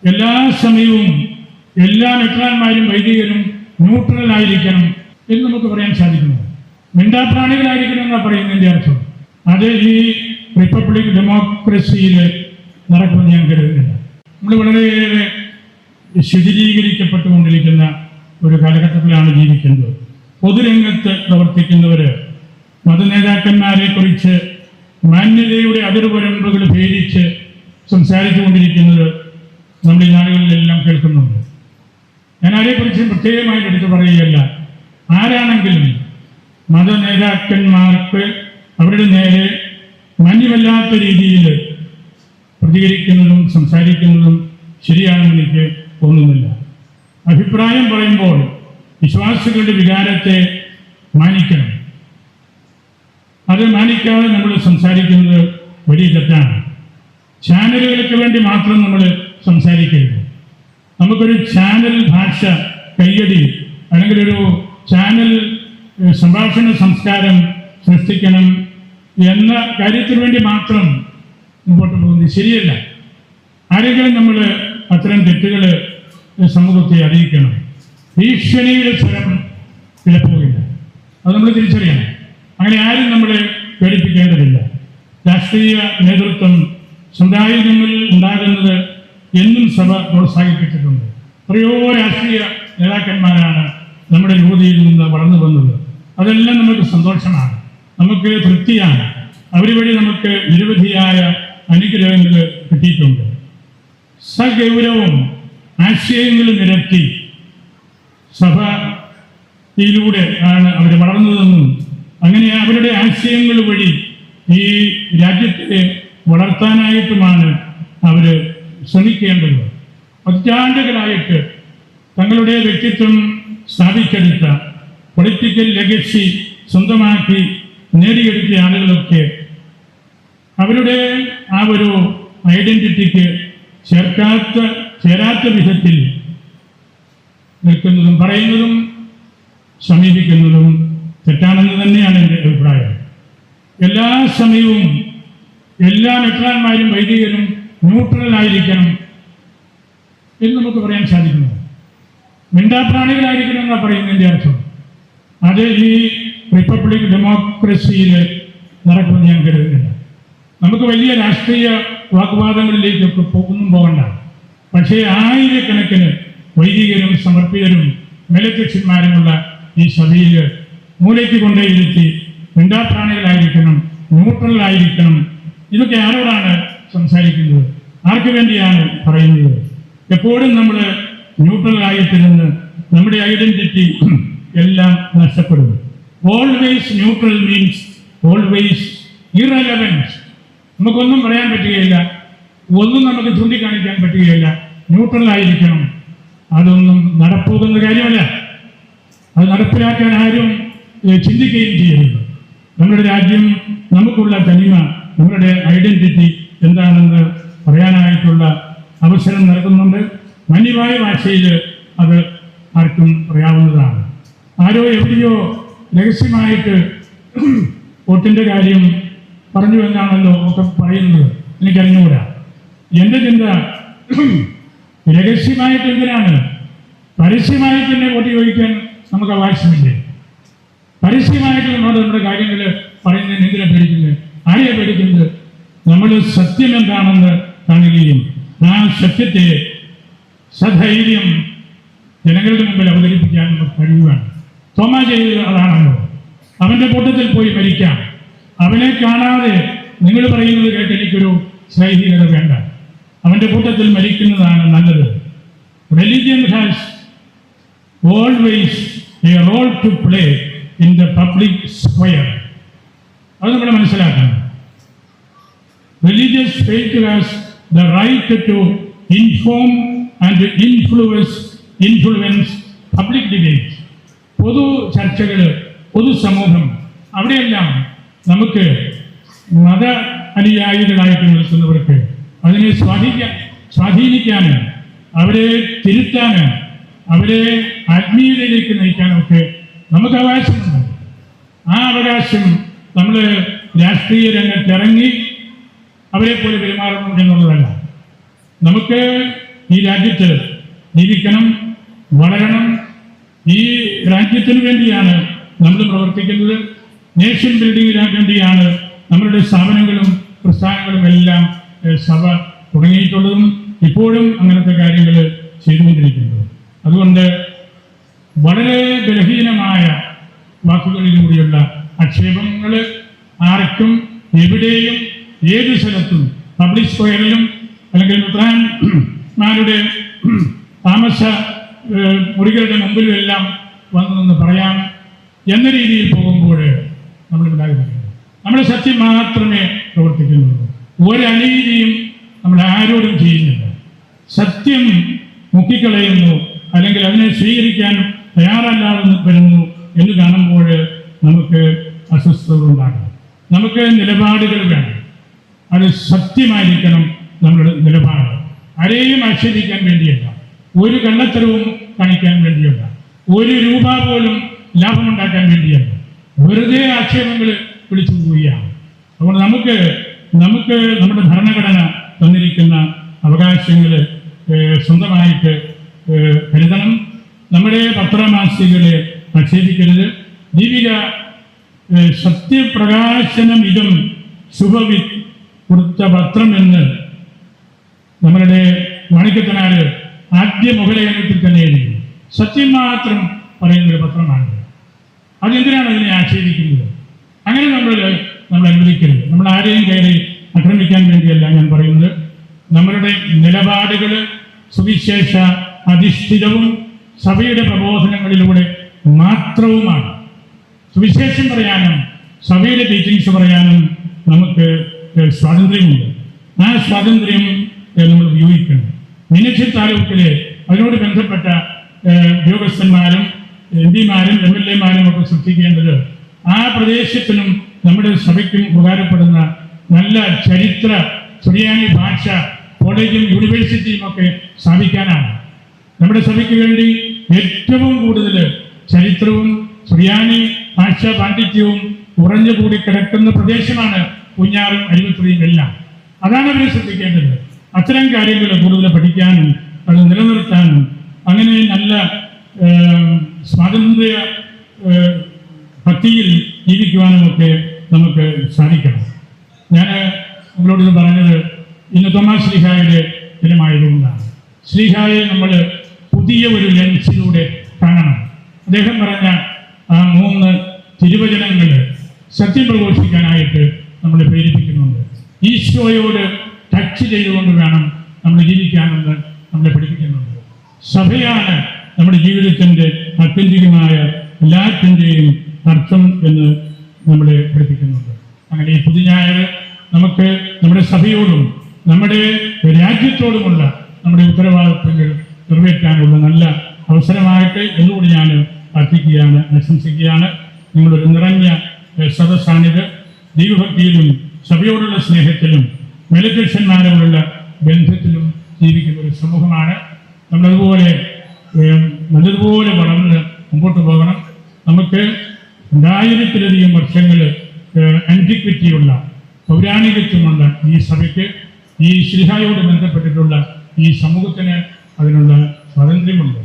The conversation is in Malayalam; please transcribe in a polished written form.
എല്ലാ സമയവും എല്ലാ മെത്രാന്മാരും വൈദികരും ന്യൂട്രലായിരിക്കണം എന്ന് നമുക്ക് പറയാൻ സാധിക്കുന്നു. മിണ്ടാപ്രാണികളായിരിക്കണം എന്നാണ് പറയുന്നതിൻ്റെ അർത്ഥം. അത് ഈ റിപ്പബ്ലിക് ഡെമോക്രസിയിൽ നടക്കുമെന്ന് ഞാൻ കരുതുന്നില്ല. നമ്മൾ വളരെയേറെ ശിഥിലീകരിക്കപ്പെട്ടുകൊണ്ടിരിക്കുന്ന ഒരു കാലഘട്ടത്തിലാണ് ജീവിക്കുന്നത്. പൊതുരംഗത്ത് പ്രവർത്തിക്കുന്നവർ മതനേതാക്കന്മാരെ കുറിച്ച് മാന്യതയുടെ അതിർവരമ്പുകൾ ഭേദിച്ച് സംസാരിച്ചു കൊണ്ടിരിക്കുന്നത് നമ്മൾ ഈ നാടുകളിലെല്ലാം കേൾക്കുന്നുണ്ട്. ഞാൻ ആരെക്കുറിച്ചും പ്രത്യേകമായിട്ട് എടുത്തു പറയുകയല്ല. ആരാണെങ്കിലും മതനേതാക്കന്മാർക്ക് അവരുടെ നേരെ മാന്യമല്ലാത്ത രീതിയിൽ പ്രതികരിക്കുന്നതും സംസാരിക്കുന്നതും ശരിയാണെന്ന് എനിക്ക് തോന്നുന്നില്ല. അഭിപ്രായം പറയുമ്പോൾ വിശ്വാസികളുടെ വികാരത്തെ മാനിക്കണം. അത് മാനിക്കാതെ നമ്മൾ സംസാരിക്കുന്നത് വലിയ തെറ്റാണ്. ചാനലുകൾക്ക് വേണ്ടി മാത്രം നമ്മൾ സംസാരിക്കരുത്. നമുക്കൊരു ചാനൽ ഭാഷ കയ്യടി അല്ലെങ്കിൽ ഒരു ചാനൽ സംഭാഷണ സംസ്കാരം സൃഷ്ടിക്കണം എന്ന കാര്യത്തിന് വേണ്ടി മാത്രം മുമ്പോട്ട് പോകുന്നത് ശരിയല്ല. ആരെങ്കിലും നമ്മൾ അത്തരം തെറ്റുകൾ സമൂഹത്തെ അറിയിക്കണം. ഭീഷണിയുടെ സ്വരം വിലപ്പോകില്ല. അത് നമ്മൾ തിരിച്ചറിയണം. അങ്ങനെ ആരും നമ്മളെ പേടിപ്പിക്കേണ്ടതില്ല. രാഷ്ട്രീയ നേതൃത്വം സമുദായങ്ങളിൽ ഉണ്ടാകുന്നത് എന്നും സഭ പ്രോത്സാഹിപ്പിച്ചിട്ടുണ്ട്. എത്രയോ രാഷ്ട്രീയ നേതാക്കന്മാരാണ് നമ്മുടെ യുവതിയിൽ നിന്ന് വളർന്നു വന്നത്. അതെല്ലാം നമുക്ക് സന്തോഷമാണ്, നമുക്ക് തൃപ്തിയാണ്. അവർ വഴി നമുക്ക് നിരവധിയായ അനുഗ്രഹങ്ങൾ കിട്ടിയിട്ടുണ്ട്. സഗൗരവം ആശയങ്ങൾ നിരത്തി സഭയിലൂടെ ആണ് അവർ വളർന്നതെന്നും അങ്ങനെ അവരുടെ ആശയങ്ങൾ വഴി ഈ രാജ്യത്തെ വളർത്താനായിട്ടുമാണ് അവർ ശ്രമിക്കേണ്ടത്. പതിറ്റാണ്ടുകളായിട്ട് തങ്ങളുടെ വ്യക്തിത്വം സ്ഥാപിച്ചെടുത്ത പൊളിറ്റിക്കൽ ലെഗസി സ്വന്തമാക്കി നേടിയെടുത്ത ആളുകളൊക്കെ അവരുടെ ആ ഒരു ഐഡന്റിറ്റിക്ക് ചേരാത്ത വിധത്തിൽ നിൽക്കുന്നതും പറയുന്നതും സമീപിക്കുന്നതും തെറ്റാണെന്ന് തന്നെയാണ് എൻ്റെ അഭിപ്രായം. എല്ലാ സമയവും എല്ലാ മെത്രാന്മാരും വൈദികരും ന്യൂട്രലായിരിക്കണം എന്ന് നമുക്ക് പറയാൻ സാധിക്കുന്നു. മിണ്ടാപ്രാണികളായിരിക്കണം എന്നാണ് പറയുന്നതിൻ്റെ അർത്ഥം. അത് ഈ റിപ്പബ്ലിക് ഡെമോക്രസിയിൽ നടക്കുമെന്ന് ഞാൻ കരുതുന്നില്ല. നമുക്ക് വലിയ രാഷ്ട്രീയ വാഗ്വാദങ്ങളിലേക്കൊക്കെ ഒന്നും പോകണ്ട. പക്ഷേ ആയിരക്കണക്കിന് വൈദികരും സമർപ്പിതരും മേലധ്യക്ഷന്മാരുമുള്ള ഈ സഭയിൽ മൂലയ്ക്ക് കൊണ്ടേയിരുത്തി മിണ്ടാപ്രാണികളായിരിക്കണം, ന്യൂട്രലായിരിക്കണം. ഇതൊക്കെ ആരോടാണ് സംസാരിക്കുന്നത്? ആർക്ക് വേണ്ടിയാണ് പറയുന്നത്? എപ്പോഴും നമ്മൾ ന്യൂട്രലായിട്ടിരുന്ന് നമ്മുടെ ഐഡന്റിറ്റി എല്ലാം നഷ്ടപ്പെടും. Always neutral means always irrelevance. നമുക്കൊന്നും പറയാൻ പറ്റുകയില്ല, ഒന്നും നമുക്ക് ചൂണ്ടിക്കാണിക്കാൻ പറ്റുകയില്ല. ന്യൂട്രലായിരിക്കണം. അതൊന്നും നടപ്പുന്ന കാര്യമല്ല. അത് നടപ്പിലാക്കാൻ ആരും ചിന്തിക്കുകയും ചെയ്യരുത്. നമ്മുടെ രാജ്യം, നമുക്കുള്ള തനിമ, നമ്മുടെ ഐഡന്റിറ്റി എന്താണെന്ന് പറയാനായിട്ടുള്ള അവസരം നൽകുന്നുണ്ട്. മാന്യമായ ഭാഷയിൽ അത് ആർക്കും പറയാവുന്നതാണ്. ആരോ എവിടെയോ രഹസ്യമായിട്ട് വോട്ടിൻ്റെ കാര്യം പറഞ്ഞു എന്നാണല്ലോ ഒക്കെ പറയുന്നത്. എനിക്കറിഞ്ഞുകൂടാ. എൻ്റെ ചിന്ത, രഹസ്യമായിട്ട് എന്തിനാണ്? പരസ്യമായിട്ട് തന്നെ വോട്ട് ചോദിക്കാൻ നമുക്ക് അവകാശമില്ലേ? പരസ്യമായിട്ട് നമ്മുടെ കാര്യങ്ങൾ പറയുന്നതിന് എന്തിനാ പേടിക്കുന്നത്? ആരെയാണ് പേടിക്കുന്നത്? നമ്മൾ സത്യം എന്താണെന്ന് കാണുകയും ആ സത്യത്തെ സധൈര്യം ജനങ്ങളുടെ മുമ്പിൽ അവതരിപ്പിക്കാൻ നമുക്ക് കഴിയുകയാണ്. തോമാ ചെയ്തത് അതാണല്ലോ. അവൻ്റെ കൂട്ടത്തിൽ പോയി മരിക്കാം. അവനെ കാണാതെ നിങ്ങൾ പറയുന്നത് കേട്ട് എനിക്കൊരു സ്നേഹികത വേണ്ട. അവൻ്റെ കൂട്ടത്തിൽ മരിക്കുന്നതാണ് നല്ലത്. Religion has always a role to play in the public square. അത് നമ്മൾ മനസ്സിലാക്കണം. Religious faith has the right to inform and influence public debates. പൊതു ചർച്ചകൾ, പൊതുസമൂഹം, അവിടെയെല്ലാം നമുക്ക് മത അനുയായികളായിട്ട് നിൽക്കുന്നവർക്ക് അതിനെ സ്വാധീനിക്കാന്, അവരെ തിരുത്താന്, അവരെ ആത്മീയതയിലേക്ക് നയിക്കാനൊക്കെ നമുക്ക് അവകാശമുണ്ട്. ആ അവകാശം നമ്മൾ രാഷ്ട്രീയ രംഗത്തിറങ്ങി അവരെ പോലെ പെരുമാറണം എന്നുള്ളതല്ല. നമുക്ക് ഈ രാജ്യത്ത് ജീവിക്കണം, വളരണം. ഈ രാജ്യത്തിന് വേണ്ടിയാണ് നമ്മൾ പ്രവർത്തിക്കുന്നത്. നേഷൻ ബിൽഡിങ്ങിന് വേണ്ടിയാണ് നമ്മളുടെ സ്ഥാപനങ്ങളും പ്രസ്ഥാനങ്ങളും എല്ലാം സഭ തുടങ്ങിയിട്ടുള്ളതും ഇപ്പോഴും അങ്ങനത്തെ കാര്യങ്ങൾ ചെയ്തുകൊണ്ടിരിക്കുന്നത്. അതുകൊണ്ട് വളരെ ബലഹീനമായ വാക്കുകളിലൂടെയുള്ള ആക്ഷേപങ്ങൾ ആർക്കും എവിടെയും ഏത് സ്ഥലത്തും പബ്ലിക് സ്ക്വയറിലും അല്ലെങ്കിൽ മെത്രാന്മാരുടെ താമസ മുറികളുടെ മുമ്പിലും എല്ലാം വന്നു നിന്ന് പറയാം എന്ന രീതിയിൽ പോകുമ്പോൾ നമ്മളുണ്ടാകുന്നത് നമ്മൾ സത്യം മാത്രമേ പ്രവർത്തിക്കുന്നുള്ളൂ. ഒരനീതിയും നമ്മൾ ആരോടും ചെയ്യുന്നില്ല. സത്യം മുക്കിക്കളയുന്നു അല്ലെങ്കിൽ അതിനെ സ്വീകരിക്കാൻ തയ്യാറല്ലാതെ വരുന്നു എന്ന് കാണുമ്പോൾ നമുക്ക് അസ്വസ്ഥതകളുണ്ടാകും. നമുക്ക് നിലപാടുകൾ വേണം. അത് സത്യമായിരിക്കണം നമ്മുടെ നിലപാട്. ആരെയും ആക്ഷേപിക്കാൻ വേണ്ടിയല്ല, ഒരു കള്ളത്തരവും കാണിക്കാൻ വേണ്ടിയല്ല, ഒരു രൂപ പോലും ലാഭമുണ്ടാക്കാൻ വേണ്ടിയല്ല, വെറുതെ ആക്ഷേപങ്ങൾ വിളിച്ചു പോവുകയാണ്. അതുകൊണ്ട് നമുക്ക് നമ്മുടെ ഭരണഘടന തന്നിരിക്കുന്ന അവകാശങ്ങൾ സ്വന്തമായിട്ട് കരുതണം. നമ്മുടെ പത്രമാസികളെ ആക്ഷേപിക്കരുത്. ദീപിക സത്യപ്രകാശനം ഇതും ശുഭവി കൊടുത്ത പത്രം എന്ന് നമ്മളുടെ മാണിക്യത്തനാര് ആദ്യ മുഖലേഖനത്തിൽ തന്നെ എഴുതി. സത്യം മാത്രം പറയുന്നൊരു പത്രമാണ്. അതെന്തിനാണ് അതിനെ ആക്ഷേപിക്കുന്നത്? അങ്ങനെ നമ്മൾ അനുവദിക്കരുത്. നമ്മൾ ആരെയും കയറി ആക്രമിക്കാൻ വേണ്ടിയല്ല ഞാൻ പറയുന്നത്. നമ്മളുടെ നിലപാടുകൾ സുവിശേഷ അധിഷ്ഠിതവും സഭയുടെ പ്രബോധനങ്ങളിലൂടെ മാത്രവുമാണ്. സുവിശേഷം പറയാനും സഭയുടെ ടീച്ചിങ്സ് പറയാനും നമുക്ക് സ്വാതന്ത്ര്യമുണ്ട്. ആ സ്വാതന്ത്ര്യം നമ്മൾ ഉപയോഗിക്കണം. മീനക്ഷി താലൂക്കിലെ അതിനോട് ബന്ധപ്പെട്ട ഉദ്യോഗസ്ഥന്മാരും MP-മാരും MLA-മാരും ഒക്കെ സൃഷ്ടിക്കേണ്ടത് ആ പ്രദേശത്തിനും നമ്മുടെ സഭയ്ക്കും ഉപകാരപ്പെടുന്ന നല്ല ചരിത്ര സുറിയാനി ഭാഷ കോളേജും യൂണിവേഴ്സിറ്റിയും ഒക്കെ സ്ഥാപിക്കാനാണ്. നമ്മുടെ സഭയ്ക്ക് വേണ്ടി ഏറ്റവും കൂടുതൽ ചരിത്രവും സുറിയാനി ഭാഷ പാണ്ഡിത്യവും ഉറഞ്ഞുകൂടി കിടക്കുന്ന പ്രദേശമാണ് പൂഞ്ഞാറും അരുവിത്തുറയും എല്ലാം. അതാണ് അവരെ ശ്രദ്ധിക്കേണ്ടത്. അത്തരം കാര്യങ്ങൾ കൂടുതൽ പഠിക്കാനും അത് നിലനിർത്താനും അങ്ങനെ നല്ല സ്വാതന്ത്ര്യ ഭക്തിയിൽ ജീവിക്കുവാനുമൊക്കെ നമുക്ക് സാധിക്കണം. ഞാൻ നിങ്ങളോട് ഇത് പറഞ്ഞത് ഇന്ന് തോമാസ് ശ്ലീഹായുടെ ദിനമായതുകൊണ്ടാണ്. ശ്ലീഹായെ നമ്മൾ പുതിയ ഒരു ലെൻസിലൂടെ കാണണം. അദ്ദേഹം പറഞ്ഞ ആ 3 തിരുവചനങ്ങൾ സത്യം പ്രഘോഷിക്കാനായിട്ട് നമ്മളെ പ്രേരിപ്പിക്കുന്നുണ്ട്. ഈശോയോട് ടച്ച് ചെയ്തുകൊണ്ട് വേണം നമ്മൾ ജീവിക്കാനെന്ന് നമ്മളെ പഠിപ്പിക്കുന്നുണ്ട്. സഭയാണ് നമ്മുടെ ജീവിതത്തിൻ്റെ ആത്യന്തികമായ എല്ലാത്തിൻ്റെയും അർത്ഥം എന്ന് നമ്മളെ പഠിപ്പിക്കുന്നുണ്ട്. അങ്ങനെ ഈ പുതുഞായർ നമുക്ക് നമ്മുടെ സഭയോടും നമ്മുടെ രാജ്യത്തോടുമുള്ള നമ്മുടെ ഉത്തരവാദിത്വങ്ങൾ നിറവേറ്റാനുള്ള നല്ല അവസരമായിട്ട് എന്നുകൂടി ഞാൻ പ്രാർത്ഥിക്കുകയാണ്, ആശംസിക്കുകയാണ്. നിങ്ങളൊരു നിറഞ്ഞ സദസ്സാണിത്. ദൈവഭക്തിയിലും സഭയോടുള്ള സ്നേഹത്തിലും മേലധ്യക്ഷന്മാരോടുള്ള ബന്ധത്തിലും ജീവിക്കുന്ന ഒരു സമൂഹമാണ്. നമ്മളതുപോലെ നല്ലതുപോലെ വളർന്ന് മുമ്പോട്ട് പോകണം. നമുക്ക് 1000-ലധികം വർഷങ്ങൾ ആൻറ്റിക്വിറ്റിയുള്ള പൗരാണികത്വമുള്ള ഈ സഭയ്ക്ക്, ഈ ശ്ലീഹായോട് ബന്ധപ്പെട്ടിട്ടുള്ള ഈ സമൂഹത്തിന് അതിനുള്ള സ്വാതന്ത്ര്യമുണ്ട്.